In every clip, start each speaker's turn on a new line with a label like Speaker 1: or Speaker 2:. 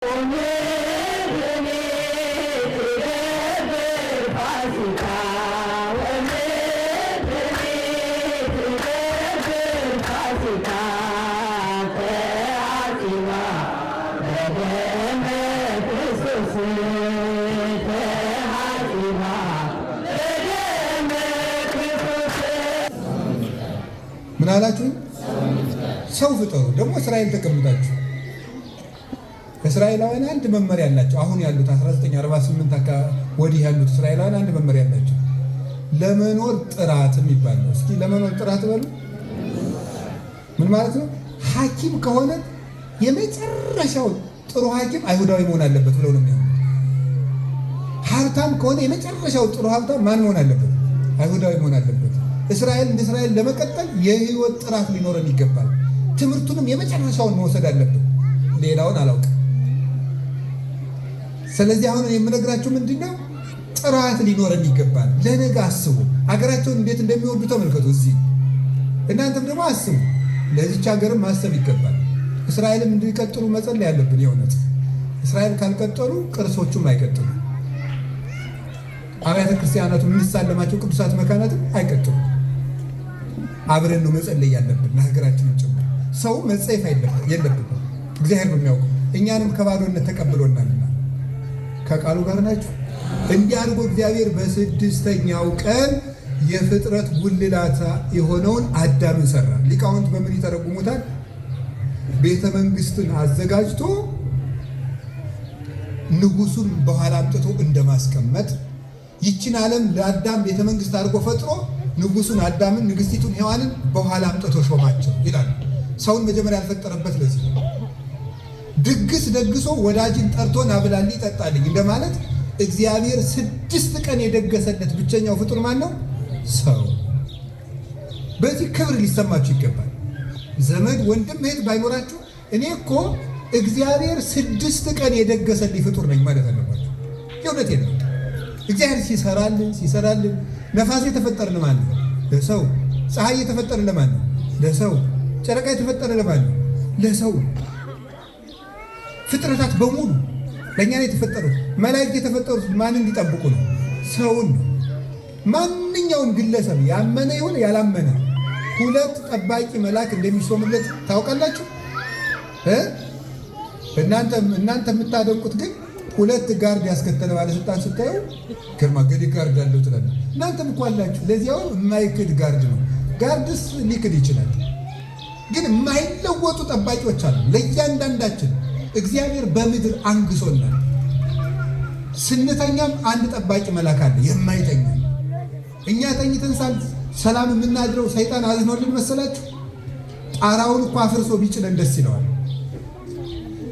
Speaker 1: ምን አላችሁ? ሰው ፍጠሩ። ደግሞ እስራኤል ተቀምጣችሁ እስራኤላውያን አንድ መመሪያ አላቸው። አሁን ያሉት 1948 ወዲህ ያሉት እስራኤላውያን አንድ መመሪያ አላቸው። ለመኖር ጥራት የሚባል ነው። እስኪ ለመኖር ጥራት በሉ። ምን ማለት ነው? ሐኪም ከሆነ የመጨረሻው ጥሩ ሐኪም አይሁዳዊ መሆን አለበት ብለው ነው የሚሆነው። ሀብታም ከሆነ የመጨረሻው ጥሩ ሀብታም ማን መሆን አለበት? አይሁዳዊ መሆን አለበት። እስራኤል እንደ እስራኤል ለመቀጠል የህይወት ጥራት ሊኖረን ይገባል። ትምህርቱንም የመጨረሻውን መውሰድ አለብን። ሌላውን አላውቅም። ስለዚህ አሁን የምነግራችሁ ምንድነው? ጥራት ሊኖረን ይገባል። ለነገ አስቡ። ሀገራቸውን እንዴት እንደሚወዱ ተመልከቱ። እዚህ እናንተም ደግሞ አስቡ። ለዚች ሀገርም ማሰብ ይገባል። እስራኤልም እንዲቀጥሉ መጸለይ ያለብን። የእውነት እስራኤል ካልቀጠሉ ቅርሶቹም አይቀጥሉ። አብያተ ክርስቲያናቱ የምንሳለማቸው ቅዱሳት መካናትም አይቀጥሉ። አብረን ነው መጸለይ ያለብን ለሀገራችንን ጭምር። ሰው መጸየፍ የለብን። እግዚአብሔር በሚያውቀው እኛንም ከባዶነት ተቀብሎናልና ከቃሉ ጋር ናችሁ። እንዲህ አድርጎ እግዚአብሔር በስድስተኛው ቀን የፍጥረት ጉልላት የሆነውን አዳምን ሰራ። ሊቃውንት በምን ይተረጉሙታል? ቤተ መንግስትን አዘጋጅቶ ንጉሱን በኋላ አምጥቶ እንደማስቀመጥ ይችን ዓለም ለአዳም ቤተ መንግስት አድርጎ ፈጥሮ ንጉሱን አዳምን ንግስቲቱን ሔዋንን በኋላ አምጥቶ ሾማቸው ይላል። ሰውን መጀመሪያ ያልፈጠረበት ለዚህ ነው። ድግስ ደግሶ ወዳጅን ጠርቶ ናብላልኝ ጠጣልኝ እንደማለት እግዚአብሔር 6 ቀን የደገሰለት ብቸኛው ፍጡር ማን ነው? ሰው። በዚህ ክብር ሊሰማችሁ ይገባል። ዘመድ ወንድም እህት ባይኖራችሁ እኔ እኮ እግዚአብሔር 6 ቀን የደገሰልኝ ፍጡር ነኝ ማለት አለባችሁ። የእውነቴን ነው። እግዚአብሔር ሲሰራልን ነፋስ የተፈጠረ ለማን ነው? ለሰው። ፀሐይ የተፈጠረ ለማን ነው? ለሰው። ጨረቃ የተፈጠረ ለማን ነው? ለሰው። ፍጥረታት በሙሉ ለእኛ ነው የተፈጠሩት። መላእክት የተፈጠሩት ማን እንዲጠብቁ ነው? ሰውን ነው። ማንኛውም ግለሰብ ያመነ ይሁን ያላመነ 2 ጠባቂ መልአክ እንደሚሾምለት ታውቃላችሁ። እናንተ የምታደንቁት ግን 2 ጋርድ ያስከተለ ባለስልጣን ስታዩ ግርማ ገዲ ጋርድ አለው ትላለህ። እናንተም እኮ አላችሁ። ለዚያው የማይክድ ጋርድ ነው። ጋርድስ ሊክድ ይችላል፣ ግን የማይለወጡ ጠባቂዎች አሉ ለእያንዳንዳችን። እግዚአብሔር በምድር አንግሶናል። ስንተኛም አንድ ጠባቂ መልአክ አለ የማይተኛ። እኛ ተኝተን ሰላም የምናድረው ሰይጣን አዝኖልን መሰላችሁ? ጣራውን እኮ አፍርሶ ቢጭነን ደስ ይለዋል።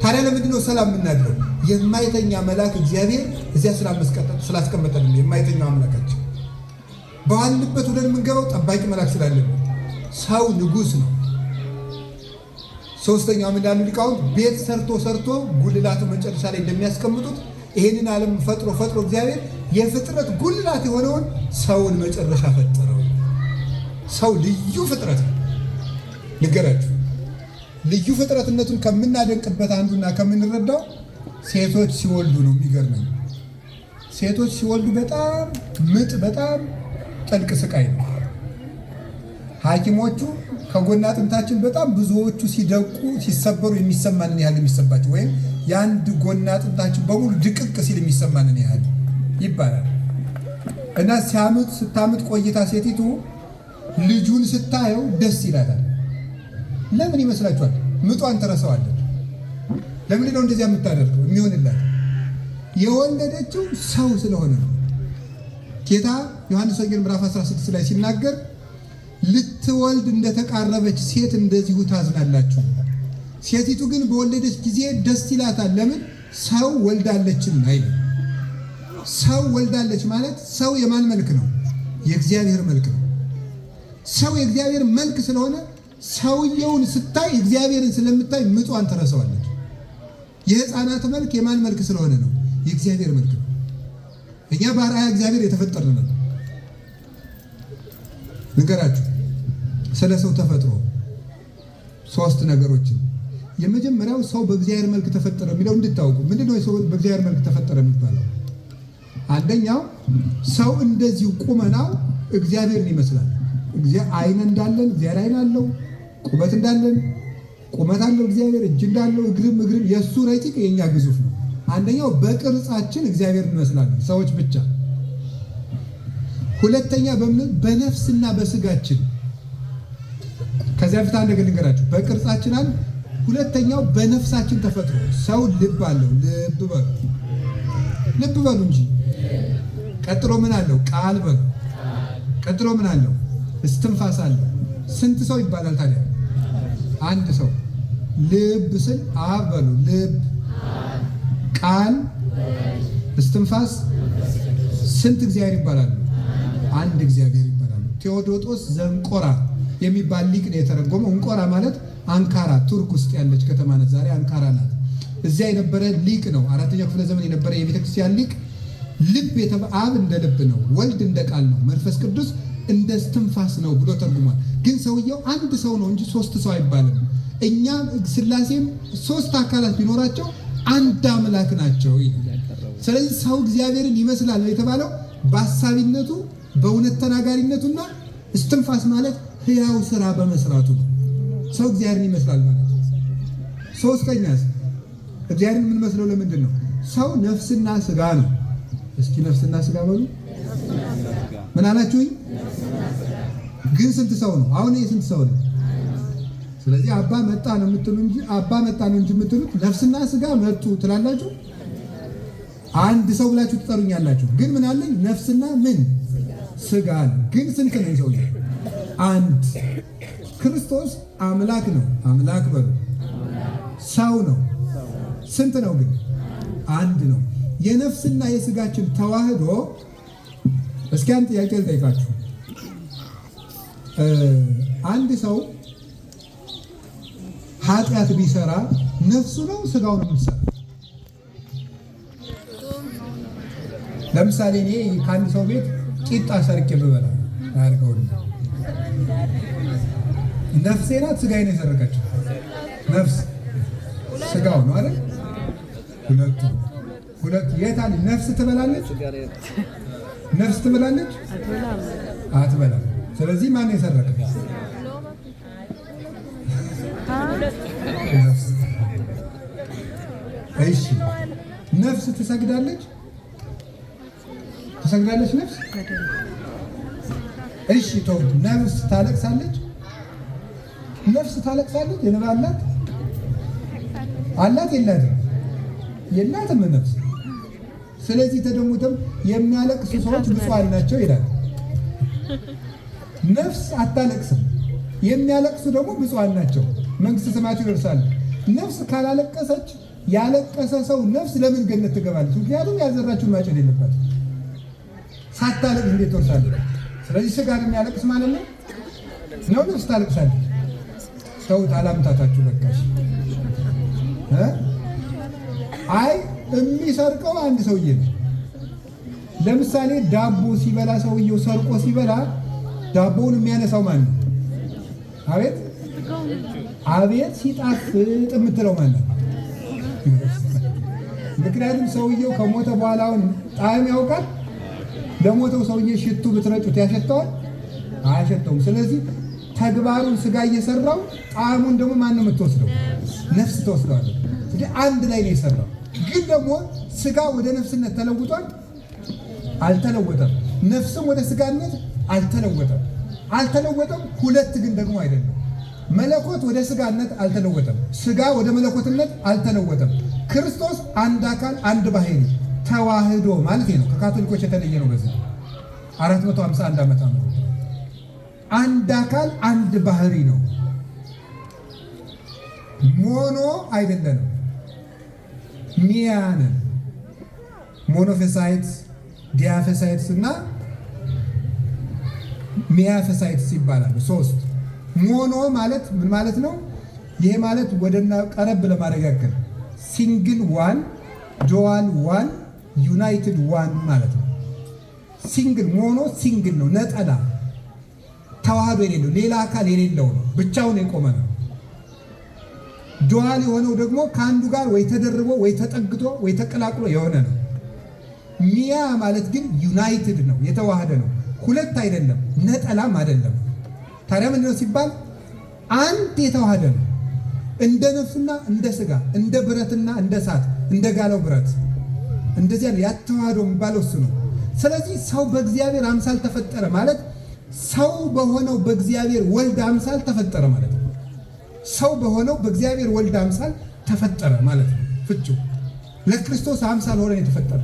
Speaker 1: ታዲያ ለምንድን ነው ሰላም የምናድረው? የማይተኛ መልአክ እግዚአብሔር እዚያ ስላስቀመጠልን የማይተኛው አምላካችን። በዋልንበት ወደ የምንገባው ጠባቂ መልአክ ስላለን። ሰው ንጉሥ ነው። ሶስተኛው ምን ያሉ ሊቃውንት ቤት ሰርቶ ጉልላቱ መጨረሻ ላይ እንደሚያስቀምጡት ይሄንን ዓለም ፈጥሮ እግዚአብሔር የፍጥረት ጉልላት የሆነውን ሰውን መጨረሻ ፈጠረው። ሰው ልዩ ፍጥረት ነው። ንገራችሁ፣ ልዩ ፍጥረትነቱን ከምናደንቅበት አንዱና ከምንረዳው ሴቶች ሲወልዱ ነው። የሚገርመኝ ሴቶች ሲወልዱ በጣም ምጥ፣ በጣም ጥልቅ ስቃይ ነው። ሐኪሞቹ ከጎን አጥንታችን በጣም ብዙዎቹ ሲደቁ ሲሰበሩ የሚሰማንን ያህል የሚሰባቸው ወይም የአንድ ጎን አጥንታችን በሙሉ ድቅቅ ሲል የሚሰማንን ያህል ይባላል። እና ስታምጥ ቆይታ ሴቲቱ ልጁን ስታየው ደስ ይላታል። ለምን ይመስላችኋል? ምጧን ትረሳዋለች። ለምንድን ነው እንደዚያ የምታደርገው? የሚሆንላት የወለደችው ሰው ስለሆነ ነው። ጌታ ዮሐንስ ወንጌል ምዕራፍ 16 ላይ ሲናገር ልትወልድ እንደተቃረበች ሴት እንደዚሁ ታዝናላችሁ። ሴቲቱ ግን በወለደች ጊዜ ደስ ይላታል። ለምን? ሰው ወልዳለችና አይደል? ሰው ወልዳለች ማለት ሰው የማን መልክ ነው? የእግዚአብሔር መልክ ነው። ሰው የእግዚአብሔር መልክ ስለሆነ ሰውየውን ስታይ እግዚአብሔርን ስለምታይ ምጧን ትረሳዋለች። የሕፃናት መልክ የማን መልክ ስለሆነ ነው? የእግዚአብሔር መልክ ነው። እኛ በአርአያ እግዚአብሔር የተፈጠርን ነን። ንገራችሁ ስለ ሰው ተፈጥሮ 3 ነገሮችን የመጀመሪያው ሰው በእግዚአብሔር መልክ ተፈጠረ የሚለው እንድታውቁ። ምንድነው ሰው በእግዚአብሔር መልክ ተፈጠረ የሚባለው? አንደኛው ሰው እንደዚሁ ቁመናው እግዚአብሔርን ይመስላል። አይን እንዳለን እግዚአብሔር አይን አለው። ቁመት እንዳለን ቁመት አለው እግዚአብሔር። እጅ እንዳለው እግርም የእሱ ረቂቅ የኛ ግዙፍ ነው። አንደኛው በቅርጻችን እግዚአብሔር እንመስላለን ሰዎች ብቻ። ሁለተኛ በነፍስና በስጋችን። ከዚያ በፊት አንድ ነገር ልንገራችሁ። በቅርጻችን አለ። ሁለተኛው በነፍሳችን ተፈጥሮ ሰው ልብ አለው። ልብ በሉ እንጂ። ቀጥሎ ምን አለው? ቃል በሉ። ቀጥሎ ምን አለው? እስትንፋስ አለው። ስንት ሰው ይባላል ታዲያ? አንድ ሰው። ልብ ስል አብ በሉ። ልብ፣ ቃል፣ እስትንፋስ ስንት እግዚአብሔር ይባላሉ? አንድ እግዚአብሔር ይባላሉ። ቴዎዶጦስ ዘንቆራ የሚባል ሊቅ ነው የተረጎመው። እንቆራ ማለት አንካራ ቱርክ ውስጥ ያለች ከተማ ናት። ዛሬ አንካራ ናት። እዚያ የነበረ ሊቅ ነው። 4ኛው ክፍለ ዘመን የነበረ የቤተክርስቲያን ሊቅ። ልብ አብ እንደ ልብ ነው፣ ወልድ እንደ ቃል ነው፣ መንፈስ ቅዱስ እንደ እስትንፋስ ነው ብሎ ተርጉሟል። ግን ሰውየው አንድ ሰው ነው እንጂ ሶስት ሰው አይባልም። እኛ ሥላሴም ሶስት አካላት ቢኖራቸው አንድ አምላክ ናቸው። ስለዚህ ሰው እግዚአብሔርን ይመስላል የተባለው በአሳቢነቱ በእውነት ተናጋሪነቱና እስትንፋስ ማለት ሕያው ስራ በመስራቱ ነው። ሰው እግዚአብሔርን ይመስላል ማለት ነው። ሶስተኛስ እግዚአብሔርን የምንመስለው ለምንድን ነው? ሰው ነፍስና ስጋ ነው። እስኪ ነፍስና ስጋ በሉ። ምን አላችሁኝ? ግን ስንት ሰው ነው? አሁን ስንት ሰው ነው? ስለዚህ አባ መጣ ነው የምትሉ እንጂ አባ መጣ ነው እንጂ የምትሉት ነፍስና ስጋ መጡ ትላላችሁ። አንድ ሰው ብላችሁ ትጠሩኛላችሁ። ግን ምን አለኝ? ነፍስና ምን ስጋ ነው። ግን ስንት ነው ሰው? አንድ። ክርስቶስ አምላክ ነው። አምላክ በሉ። ሰው ነው። ስንት ነው ግን? አንድ ነው። የነፍስና የስጋችን ተዋህዶ። እስኪ አንድ ጥያቄ ልጠይቃችሁ። አንድ ሰው ኃጢአት ቢሰራ ነፍሱ ነው ስጋው ነው የሚሰራ? ለምሳሌ እኔ ከአንድ ሰው ቤት ቂጣ ሰርቄ ብበላ አያርገው፣ ነፍሴ ናት ስጋዬ ነው የሰረቀችው? ነፍስ ስጋው ነው አይደል? ሁለቱ የታል? ነፍስ ትበላለች? ነፍስ ትበላለች? አትበላም። ስለዚህ ማን የሰረቀ? እሺ፣ ነፍስ ትሰግዳለች? ትሰግዳለች ነፍስ? እሺ ተውት። ነፍስ ታለቅሳለች? ነፍስ ታለቅሳለች? የነባ አላት? አላት? የላትም? የላትም ነፍስ። ስለዚህ ተደሙተም የሚያለቅሱ ሰዎች ብፁዓን ናቸው ይላል። ነፍስ አታለቅስም፣ የሚያለቅሱ ደግሞ ብፁዓን ናቸው፣ መንግስተ ሰማያት ይወርሳሉ። ነፍስ ካላለቀሰች ያለቀሰ ሰው ነፍስ ለምን ገነት ትገባለች? ምክንያቱም ያልዘራችውን ማጨድ የለባትም። ሳታለቅስ እንዴት ትወርሳለች? ስለዚህ ስጋ የሚያለቅስ ማለት ነው። ነፍስ ታለቅሳለች። ሰው አላምታታችሁ በቃሽ። አይ የሚሰርቀው አንድ ሰውዬ ነው። ለምሳሌ ዳቦ ሲበላ ሰውየው ሰርቆ ሲበላ ዳቦውን የሚያነሳው ማን ነው? አቤት አቤት ሲጣፍጥ የምትለው ማን ነው? ምክንያቱም ሰውየው ከሞተ በኋላ አሁን ጣዕም ያውቃል። ለሞተው ሰውዬ ሽቱ ብትረጩት ያሸተዋል? አያሸተውም። ስለዚህ ተግባሩን ስጋ እየሰራው ጣዕሙን ደግሞ ማን ነው የምትወስደው? ነፍስ ትወስደዋለች። እንግዲህ አንድ ላይ ነው የሰራው። ግን ደግሞ ስጋ ወደ ነፍስነት ተለውጧል? አልተለወጠም። ነፍስም ወደ ስጋነት አልተለወጠም። ሁለት ግን ደግሞ አይደለም። መለኮት ወደ ስጋነት አልተለወጠም። ስጋ ወደ መለኮትነት አልተለወጠም። ክርስቶስ አንድ አካል አንድ ባህሪ ተዋህዶ ማለት ነው። ከካቶሊኮች የተለየ ነው። በዚህ 451 ዓመት አንድ አካል አንድ ባህሪ ነው። ሞኖ አይደለም፣ ሚያነን ሞኖፌሳይትስ፣ ዲያፌሳይትስ እና ሚያፌሳይትስ ይባላሉ። ሶስት። ሞኖ ማለት ምን ማለት ነው? ይሄ ማለት ወደና ቀረብ ለማድረግ ያክል ሲንግል ዋን፣ ዱዋል ዋን፣ ዩናይትድ ዋን ማለት ነው። ሲንግል ሞኖ ሲንግል ነው፣ ነጠላ ተዋህዶ የሌለው ሌላ አካል የሌለው ነው፣ ብቻውን የቆመ ነው። ዱዋል የሆነው ደግሞ ከአንዱ ጋር ወይ ተደርቦ ወይ ተጠግቶ ወይ ተቀላቅሎ የሆነ ነው። ሚያ ማለት ግን ዩናይትድ ነው፣ የተዋሃደ ነው። ሁለት አይደለም፣ ነጠላም አይደለም። ታዲያ ምንድነው ሲባል አንድ የተዋሃደ ነው። እንደ ነፍስና እንደ ስጋ፣ እንደ ብረትና እንደ እሳት፣ እንደ ጋለው ብረት እንደዚያ ያተዋሃደው የሚባለው እሱ ነው። ስለዚህ ሰው በእግዚአብሔር አምሳል ተፈጠረ ማለት ሰው በሆነው በእግዚአብሔር ወልድ አምሳል ተፈጠረ ማለት ነው። ሰው በሆነው በእግዚአብሔር ወልድ አምሳል ተፈጠረ ማለት ነው ፍቹ። ለክርስቶስ አምሳል ሆነን የተፈጠረ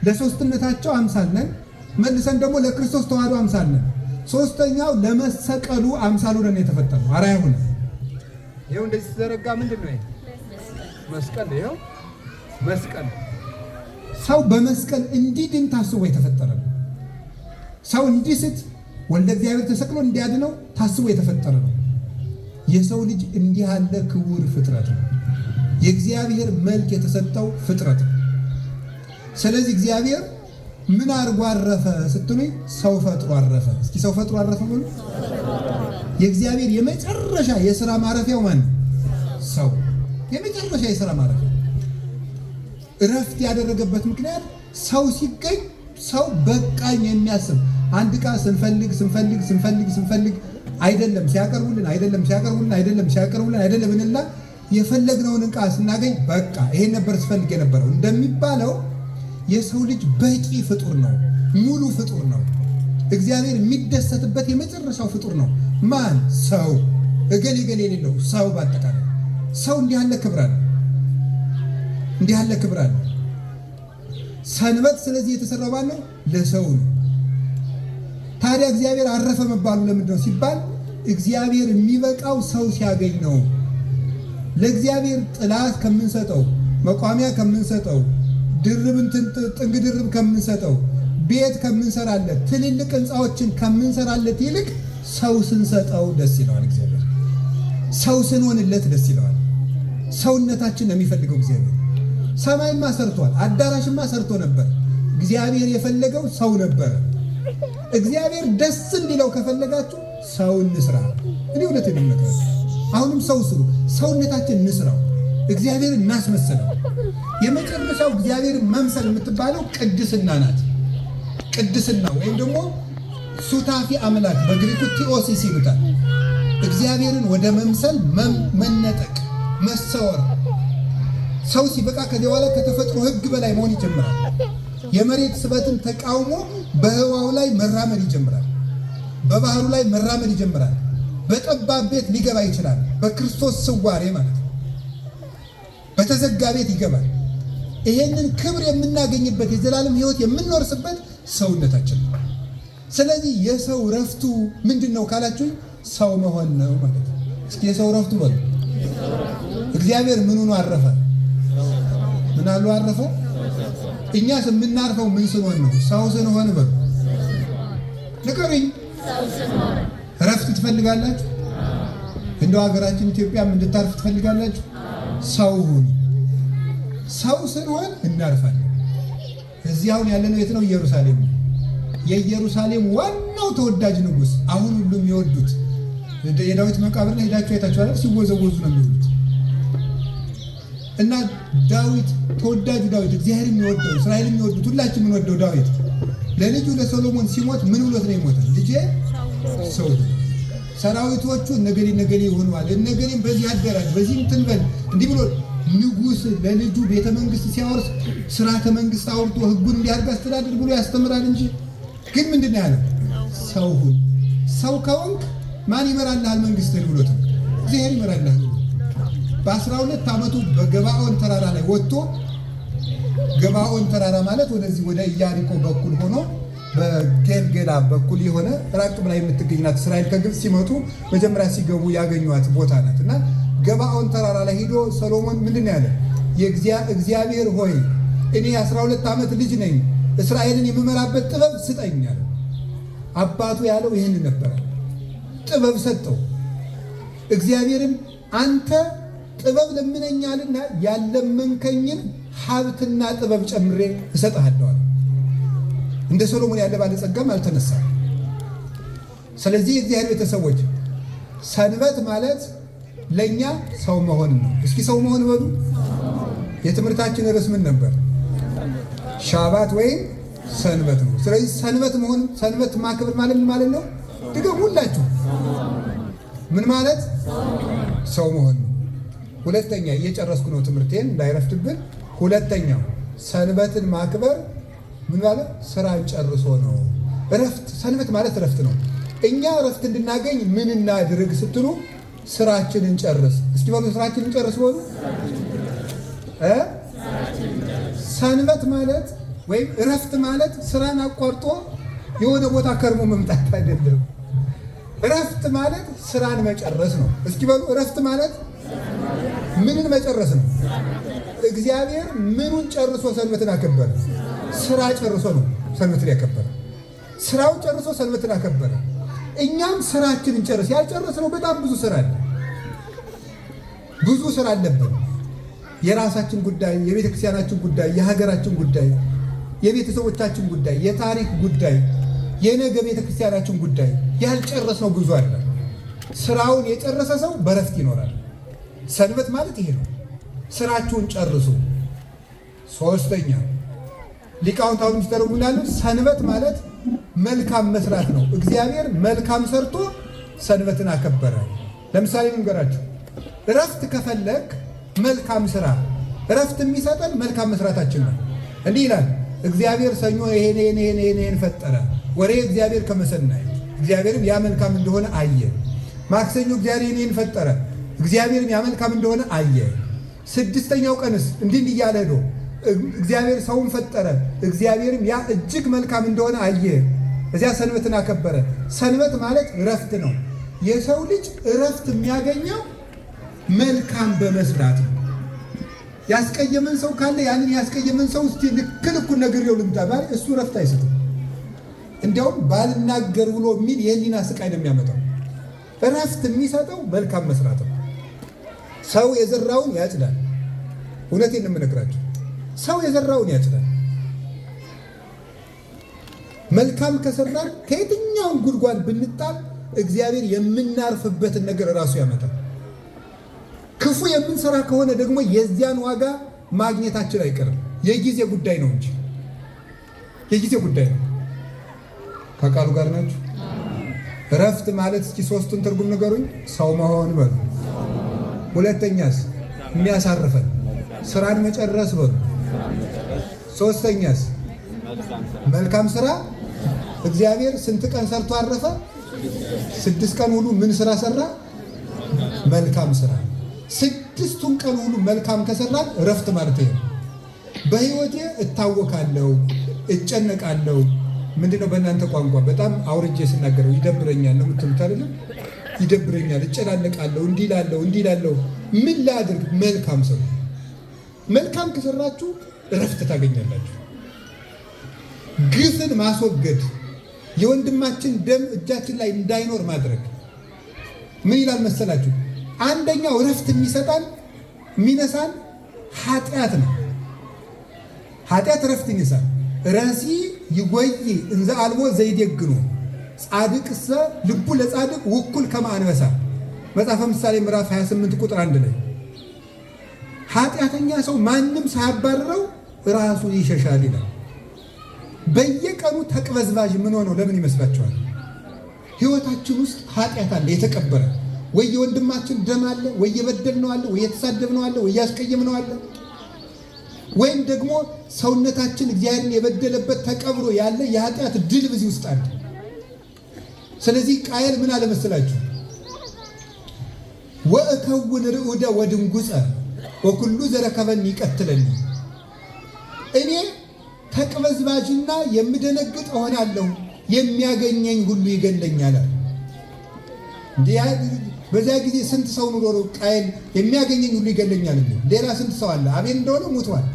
Speaker 1: ለሶስትነታቸው አምሳል ነን። መልሰን ደግሞ ለክርስቶስ ተዋህዶ አምሳል ነን። ሶስተኛው ለመሰቀሉ አምሳል ሆነን የተፈጠረው አርአያ ሆነን ይኸው እንደዚህ ተዘረጋ። ምንድን ነው መስቀል? ይኸው መስቀል ሰው በመስቀል እንዲድን ታስቦ የተፈጠረ ነው። ሰው እንዲስት ወልደ እግዚአብሔር ተሰቅሎ እንዲያድነው ታስቦ የተፈጠረ ነው። የሰው ልጅ እንዲህ ያለ ክቡር ፍጥረት ነው። የእግዚአብሔር መልክ የተሰጠው ፍጥረት ነው። ስለዚህ እግዚአብሔር ምን አድርጎ አረፈ ስትሉኝ፣ ሰው ፈጥሮ አረፈ። እስኪ ሰው ፈጥሮ አረፈ ብሎ የእግዚአብሔር የመጨረሻ የሥራ ማረፊያው ማን ነው? ሰው። የመጨረሻ የሥራ ማረፊያ እረፍት ያደረገበት ምክንያት ሰው ሲገኝ ሰው በቃኝ የሚያስብ አንድ ዕቃ ስንፈልግ አይደለም ሲያቀርቡልን አይደለም እንላ የፈለግነውን ዕቃ ስናገኝ በቃ ይሄን ነበር ስፈልግ የነበረው እንደሚባለው የሰው ልጅ በቂ ፍጡር ነው፣ ሙሉ ፍጡር ነው። እግዚአብሔር የሚደሰትበት የመጨረሻው ፍጡር ነው። ማን? ሰው። እገሌ የሌለው ሰው። በአጠቃላይ ሰው እንዲህ ያለ ክብር አለ። ሰንበት ስለዚህ የተሰራው ባል ነው ለሰው ነው። ታዲያ እግዚአብሔር አረፈ መባሉ ለምንድን ነው ሲባል እግዚአብሔር የሚበቃው ሰው ሲያገኝ ነው። ለእግዚአብሔር ጥላት ከምንሰጠው፣ መቋሚያ ከምንሰጠው፣ ጥንግ ድርብ ከምንሰጠው፣ ቤት ከምንሰራለት፣ ትልልቅ ሕንፃዎችን ከምንሰራለት ይልቅ ሰው ስንሰጠው ደስ ይለዋል። እግዚአብሔር ሰው ስንሆንለት ደስ ይለዋል። ሰውነታችን ነው የሚፈልገው እግዚአብሔር። ሰማይማ ሰርቷል፣ አዳራሽማ ሰርቶ ነበር። እግዚአብሔር የፈለገው ሰው ነበረ። እግዚአብሔር ደስ እንዲለው ከፈለጋችሁ ሰው እንስራ። እኔ እውነት ነው። አሁንም ሰው ስሩ፣ ሰውነታችን እንስራው፣ እግዚአብሔርን እናስመስለው። የመጨረሻው እግዚአብሔርን መምሰል የምትባለው ቅድስና ናት። ቅድስና ወይም ደግሞ ሱታፊ አምላክ በግሪኩ ቲኦሲስ ይሉታል። እግዚአብሔርን ወደ መምሰል መነጠቅ፣ መሰወር። ሰው ሲበቃ ከዚህ በኋላ ከተፈጥሮ ሕግ በላይ መሆን ይጀምራል። የመሬት ስበትን ተቃውሞ በህዋው ላይ መራመድ ይጀምራል። በባህሩ ላይ መራመድ ይጀምራል። በጠባብ ቤት ሊገባ ይችላል። በክርስቶስ ስዋሬ ማለት ነው። በተዘጋ ቤት ይገባል። ይሄንን ክብር የምናገኝበት የዘላለም ሕይወት የምንወርስበት ሰውነታችን ነው። ስለዚህ የሰው ረፍቱ ምንድን ነው ካላችሁ ሰው መሆን ነው ማለት ነው። እስኪ የሰው ረፍቱ በሉ። እግዚአብሔር ምኑን አረፈ? ምን አሉ አረፈ? እኛስ የምናርፈው ምን ስንሆን ነው? ሰው ስንሆን በሉ። ንገሩኝ። ረፍት ትፈልጋላችሁ? እንደው ሀገራችን ኢትዮጵያም እንድታርፍ ትፈልጋላችሁ? ሰው ሁኑ። ሰው ስንሆን እናርፋለን። እዚህ አሁን ያለነው የት ነው? ኢየሩሳሌም። የኢየሩሳሌም ዋናው ተወዳጅ ንጉሥ አሁን ሁሉም የሚወዱት የዳዊት መቃብር ላይ ሄዳችሁ አይታችኋል? ሲወዘወዙ ነው የሚውሉት። እና ዳዊት ተወዳጁ ዳዊት እግዚአብሔር የሚወደው እስራኤል የሚወዱት ሁላችን የምንወደው ዳዊት ለልጁ ለሰሎሞን ሲሞት ምን ብሎት ነው የሞተው? ልጄ ሰው ሰራዊቶቹ ነገሌ ይሆናል፣ እነገሌም በዚህ አደራጅ በዚህ ትንበል እንዲህ ብሎ ንጉሥ ለልጁ ቤተ መንግስት ሲያወርስ ስርዓተ መንግስት አውርቶ ህጉን እንዲያርግ አስተዳደር ብሎ ያስተምራል እንጂ ግን ምንድነው ያለው? ሰው ሁን። ሰው ከሆንክ ማን ይመራልሃል መንግስትን ብሎት እግዚአብሔር ይመራልሃል። በ12 ዓመቱ በገባኦን ተራራ ላይ ወጥቶ ገባኦን ተራራ ማለት ወደዚህ ወደ ኢያሪኮ በኩል ሆኖ በጌልጌላ በኩል የሆነ ራቅ ብላ የምትገኝ ናት። እስራኤል ከግብፅ ሲመጡ መጀመሪያ ሲገቡ ያገኟት ቦታ ናት። እና ገባኦን ተራራ ላይ ሄዶ ሰሎሞን ምንድን ያለ እግዚአብሔር ሆይ እኔ 12 ዓመት ልጅ ነኝ፣ እስራኤልን የምመራበት ጥበብ ስጠኝ አለ። አባቱ ያለው ይህን ነበረ። ጥበብ ሰጠው። እግዚአብሔርም አንተ ጥበብ ለምነኛልና ያለመንከኝን ሀብትና ጥበብ ጨምሬ እሰጥሃለሁ። እንደ ሰሎሞን ያለ ባለጸጋም አልተነሳም። ስለዚህ የእግዚአብሔር ቤተሰቦች ሰንበት ማለት ለእኛ ሰው መሆን ነው። እስኪ ሰው መሆን በሉ። የትምህርታችን ርዕስ ምን ነበር? ሻባት ወይም ሰንበት ነው። ስለዚህ ሰንበት መሆን ሰንበት ማክበር ማለት ምን ማለት ነው? ድገሙላችሁ። ምን ማለት? ሰው መሆን ነው። ሁለተኛ እየጨረስኩ ነው ትምህርቴን እንዳይረፍድብን። ሁለተኛው ሰንበትን ማክበር ምን ማለት? ስራን ጨርሶ ነው። እረፍት ሰንበት ማለት እረፍት ነው። እኛ እረፍት እንድናገኝ ምን እናድርግ ስትሉ ስራችንን ጨርስ። እስኪ በሉ ስራችንን ጨርስ በሉ። ሰንበት ማለት ወይም እረፍት ማለት ስራን አቋርጦ የሆነ ቦታ ከርሞ መምጣት አይደለም። እረፍት ማለት ስራን መጨረስ ነው። እስኪ በሉ እረፍት ማለት ምንን መጨረስ ነው? እግዚአብሔር ምኑን ጨርሶ ሰንበትን አከበረ? ስራ ጨርሶ ነው ሰንበትን ያከበረ። ስራውን ጨርሶ ሰንበትን አከበረ። እኛም ስራችንን ጨርስ። ያልጨረስነው በጣም ብዙ ስራ አለ። ብዙ ስራ አለብን። የራሳችን ጉዳይ፣ የቤተ ክርስቲያናችን ጉዳይ፣ የሀገራችን ጉዳይ፣ የቤተሰቦቻችን ጉዳይ፣ የታሪክ ጉዳይ፣ የነገ ቤተ ክርስቲያናችን ጉዳይ ያልጨረስነው ብዙ አለ። ስራውን የጨረሰ ሰው በረፍት ይኖራል። ሰንበት ማለት ይሄ ነው። ስራችሁን ጨርሱ። ሶስተኛ ሊቃውንት አሁን ይተረጉማሉ። ሰንበት ማለት መልካም መስራት ነው። እግዚአብሔር መልካም ሰርቶ ሰንበትን አከበረ። ለምሳሌ እንገራችሁ። እረፍት ከፈለክ መልካም ስራ። እረፍት የሚሰጠን መልካም መስራታችን ነው። እንዲህ ይላል እግዚአብሔር ሰኞ ይሄን ፈጠረ፣ ወሬ እግዚአብሔር ከመሰናይ እግዚአብሔርም ያ መልካም እንደሆነ አየ። ማክሰኞ እግዚአብሔር ይሄን ፈጠረ፣ እግዚአብሔርም ያ መልካም እንደሆነ አየ። ስድስተኛው ቀንስ እንዲህ እያለ ሄዶ እግዚአብሔር ሰውን ፈጠረ፣ እግዚአብሔርም ያ እጅግ መልካም እንደሆነ አየ። እዚያ ሰንበትን አከበረ። ሰንበት ማለት እረፍት ነው። የሰው ልጅ እረፍት የሚያገኘው መልካም በመስራት ነው። ያስቀየመን ሰው ካለ ያንን ያስቀየመን ሰው እስቲ ልክ ነግሬው ልምጣ ማለት እሱ እረፍት አይሰጥም። እንዲያውም ባልናገር ብሎ የሚል የህሊና ስቃይ ነው የሚያመጣው። እረፍት የሚሰጠው መልካም መስራት ነው። ሰው የዘራውን ያጭዳል። እውነቴን ነው የምነግራቸው። ሰው የዘራውን ያጭዳል። መልካም ከሰራን ከየትኛውም ጉድጓድ ብንጣል እግዚአብሔር የምናርፍበትን ነገር እራሱ ያመጣል። ክፉ የምንሰራ ከሆነ ደግሞ የዚያን ዋጋ ማግኘታችን አይቀርም። የጊዜ ጉዳይ ነው እንጂ የጊዜ ጉዳይ ነው። ከቃሉ ጋር ናችሁ? እረፍት ማለት እስኪ ሶስቱን ትርጉም ንገሩኝ። ሰው መሆን በሉ። ሁለተኛስ? የሚያሳርፈን ስራን መጨረስ በሉ። ሶስተኛስ? መልካም ስራ። እግዚአብሔር ስንት ቀን ሰርቶ አረፈ? 6 ቀን ሁሉ ምን ስራ ሰራ? መልካም ስራ። 6ቱን ቀን ሁሉ መልካም ከሰራን እረፍት ማለት ነው። በህይወቴ እታወካለሁ፣ እጨነቃለሁ። ምንድነው በእናንተ ቋንቋ በጣም አውርጄ ስናገረው ይደብረኛል ነው የምትሉት አይደለም? ይደብረኛል፣ እጨናነቃለሁ፣ እንዲላለሁ። ምን ላድርግ? መልካም ሰው። መልካም ከሰራችሁ እረፍት ታገኛላችሁ። ግፍን ማስወገድ፣ የወንድማችን ደም እጃችን ላይ እንዳይኖር ማድረግ። ምን ይላል መሰላችሁ? አንደኛው እረፍት የሚነሳን ኃጢአት ነው። ኃጢአት እረፍት ይነሳል። ረሲ ይጎይ እንዘ አልቦ ዘይደግኖ ጻድቅሰ ልቡ ለጻድቅ ውኩል ከመ አንበሳ። መጽሐፈ ምሳሌ ምዕራፍ 28 ቁጥር 1 ላይ ኃጢአተኛ ሰው ማንም ሳያባርረው ራሱን ይሸሻል ይላል። በየቀኑ ተቅበዝባዥ ምን ሆነው ለምን ይመስላችኋል? ህይወታችን ውስጥ ኃጢአት አለ የተቀበረ። ወይ የወንድማችን ደም አለ፣ ወይ የበደልነው አለ፣ ወይ የተሳደብነው አለ፣ ወይ ያስቀየምነው አለ። ወይም ደግሞ ሰውነታችን እግዚአብሔርን የበደለበት ተቀብሮ ያለ የኃጢአት ድል በዚህ ውስጥ አለ። ስለዚህ ቃየል ምን አለ መሰላችሁ? ወእከውን ርዑደ ወድንጉፀ ወኩሉ ዘረከበኒ ይቀትለኒ። እኔ ተቅበዝባዥና የምደነግጥ እሆናለሁ፣ የሚያገኘኝ ሁሉ ይገለኛል። በዚያ ጊዜ ስንት ሰው ኑሮ ቃየል የሚያገኘኝ ሁሉ ይገለኛል። ሌላ ስንት ሰው አለ? አቤል እንደሆነ ሞቷል።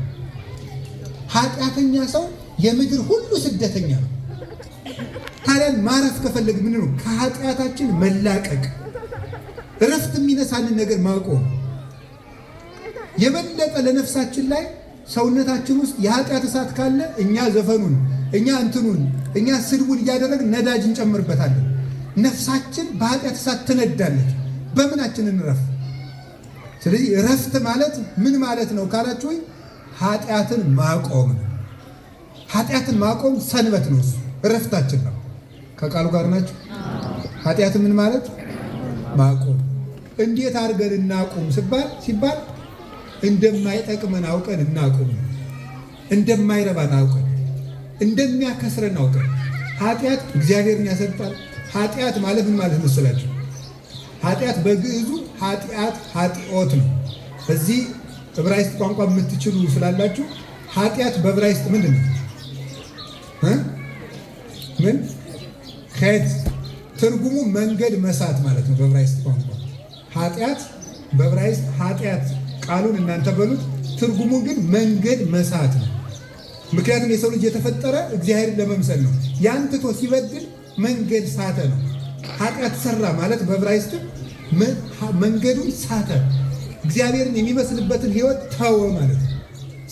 Speaker 1: ኃጢአተኛ ሰው የምድር ሁሉ ስደተኛ ነው። ታዲያ ማረፍ ከፈለግ ምን ነው? ከኃጢአታችን መላቀቅ፣ እረፍት የሚነሳንን ነገር ማቆም። የበለጠ ለነፍሳችን ላይ ሰውነታችን ውስጥ የኃጢአት እሳት ካለ እኛ ዘፈኑን፣ እኛ ስድቡን እያደረግን ነዳጅ እንጨምርበታለን። ነፍሳችን በኃጢአት እሳት ትነዳለች። በምናችን እንረፍ? ስለዚህ እረፍት ማለት ምን ማለት ነው ካላችሁ ኃጢአትን ማቆም ነው። ኃጢአትን ማቆም ሰንበት ነው። እሱ እረፍታችን ነው። ከቃሉ ጋር ናችሁ? ኃጢአት ምን ማለት ማቆም። እንዴት አድርገን እናቁም ሲባል እንደማይጠቅመን አውቀን እናቁም። እንደማይረባን አውቀን፣ እንደሚያከስረን አውቀን። ኃጢአት እግዚአብሔርን ያሰጣል። ኃጢአት ማለት ምን ማለት መስላችሁ? ኃጢአት በግዕዙ ኃጢኦት ነው። በዚህ ዕብራይስጥ ቋንቋ የምትችሉ ስላላችሁ ኃጢአት በዕብራይስጥ ምንድን ነው? ምን ኸት ትርጉሙ መንገድ መሳት ማለት ነው። በዕብራይስጥ ቋንቋ ኃጢአት በዕብራይስጥ ኃጢአት ቃሉን እናንተ በሉት፣ ትርጉሙ ግን መንገድ መሳት ነው። ምክንያቱም የሰው ልጅ የተፈጠረ እግዚአብሔርን ለመምሰል ነው። ያን ትቶ ሲበድል መንገድ ሳተ ነው። ኃጢአት ሰራ ማለት በዕብራይስጥ መንገዱን ሳተ፣ እግዚአብሔርን የሚመስልበትን ሕይወት ተወ ማለት ነው።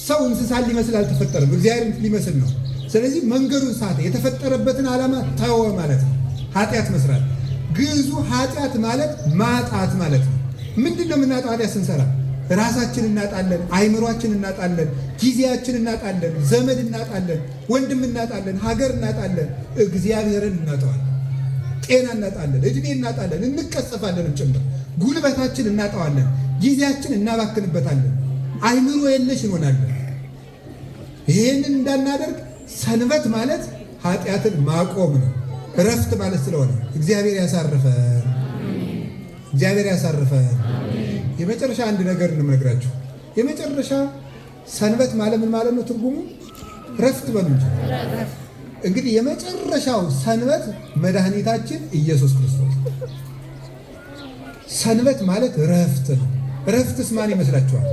Speaker 1: ሰው እንስሳን ሊመስል አልተፈጠረም፣ እግዚአብሔርን ሊመስል ነው። ስለዚህ መንገዱን ሳተ፣ የተፈጠረበትን ዓላማ ተወ ማለት ነው ኃጢአት መስራት። ግዕዙ ኃጢአት ማለት ማጣት ማለት ነው። ምንድን ነው የምናጣው? ኃጢአት ስንሰራ ራሳችን እናጣለን፣ አይምሯችን እናጣለን፣ ጊዜያችን እናጣለን፣ ዘመድ እናጣለን፣ ወንድም እናጣለን፣ ሀገር እናጣለን፣ እግዚአብሔርን እናጠዋለን፣ ጤና እናጣለን፣ እድሜ እናጣለን፣ እንቀሰፋለንም ጭምር ጉልበታችን እናጣዋለን፣ ጊዜያችን እናባክንበታለን፣ አይምሮ የለሽ እንሆናለን። ይሄንን እንዳናደርግ ሰንበት ማለት ኃጢአትን ማቆም ነው፣ እረፍት ማለት ስለሆነ እግዚአብሔር ያሳርፈን፣ እግዚአብሔር ያሳርፈን። የመጨረሻ አንድ ነገር እንነግራችሁ። የመጨረሻ ሰንበት ማለት ምን ማለት ነው? ትርጉሙ እረፍት በሉ እንጂ። እንግዲህ የመጨረሻው ሰንበት መድኃኒታችን ኢየሱስ ክርስቶስ። ሰንበት ማለት እረፍት ነው። እረፍትስ ማን ይመስላችኋል?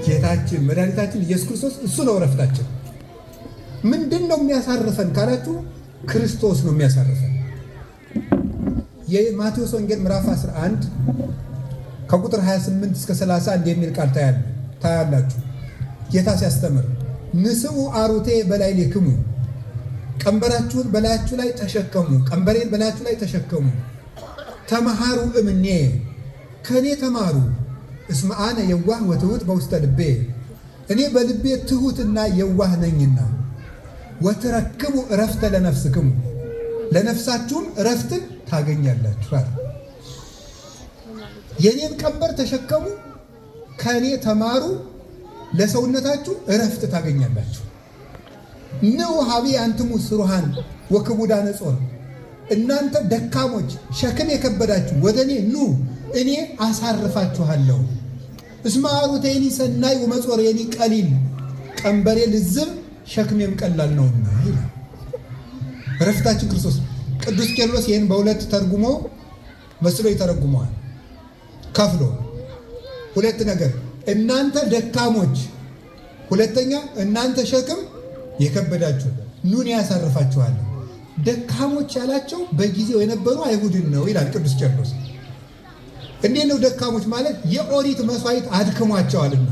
Speaker 1: ጌታችን መድኃኒታችን ኢየሱስ ክርስቶስ። እሱ ነው እረፍታችን። ምንድን ነው የሚያሳርፈን ካላችሁ ክርስቶስ ነው የሚያሳርፈን። የማቴዎስ ወንጌል ምዕራፍ 11 ከቁጥር 28 እስከ 31 የሚል ቃል ታያላችሁ። ጌታ ሲያስተምር ንስኡ አሩቴ በላዕሌክሙ፣ ቀንበራችሁን በላያችሁ ላይ ተሸከሙ፣ ቀንበሬን በላያችሁ ላይ ተሸከሙ። ተመሃሩ እምኔ፣ ከእኔ ተማሩ፣ እስመ አነ የዋህ ወትሑት በውስተ ልቤ፣ እኔ በልቤ ትሑትና የዋህ ነኝና። ወትረክቡ እረፍተ ለነፍስክሙ፣ ለነፍሳችሁም እረፍትን ታገኛላችሁ አለ። የኔን ቀንበር ተሸከሙ፣ ከእኔ ተማሩ፣ ለሰውነታችሁ እረፍት ታገኛላችሁ። ንዑ ሀቤ አንትሙ ስሩሃን ወክቡዳነ ጾር፣ እናንተ ደካሞች ሸክም የከበዳችሁ ወደ እኔ ኑ፣ እኔ አሳርፋችኋለሁ። እስመ አሩቴኒ ሰናይ ወመጾሬኒ ቀሊል፣ ቀንበሬ ልዝብ ሸክሜም ቀላል ነውና ይላል። እረፍታችን ክርስቶስ። ቅዱስ ቄርሎስ ይህን በሁለት ተርጉሞ መስሎ ይተረጉመዋል ከፍሎ። ሁለት ነገር፣ እናንተ ደካሞች፣ ሁለተኛ እናንተ ሸክም የከበዳችሁ ኑን ያሳርፋችኋለሁ። ደካሞች ያላቸው በጊዜው የነበሩ አይሁድን ነው ይላል ቅዱስ ቄርሎስ። እንዴት ነው ደካሞች ማለት? የኦሪት መስዋዕት አድክሟቸዋልና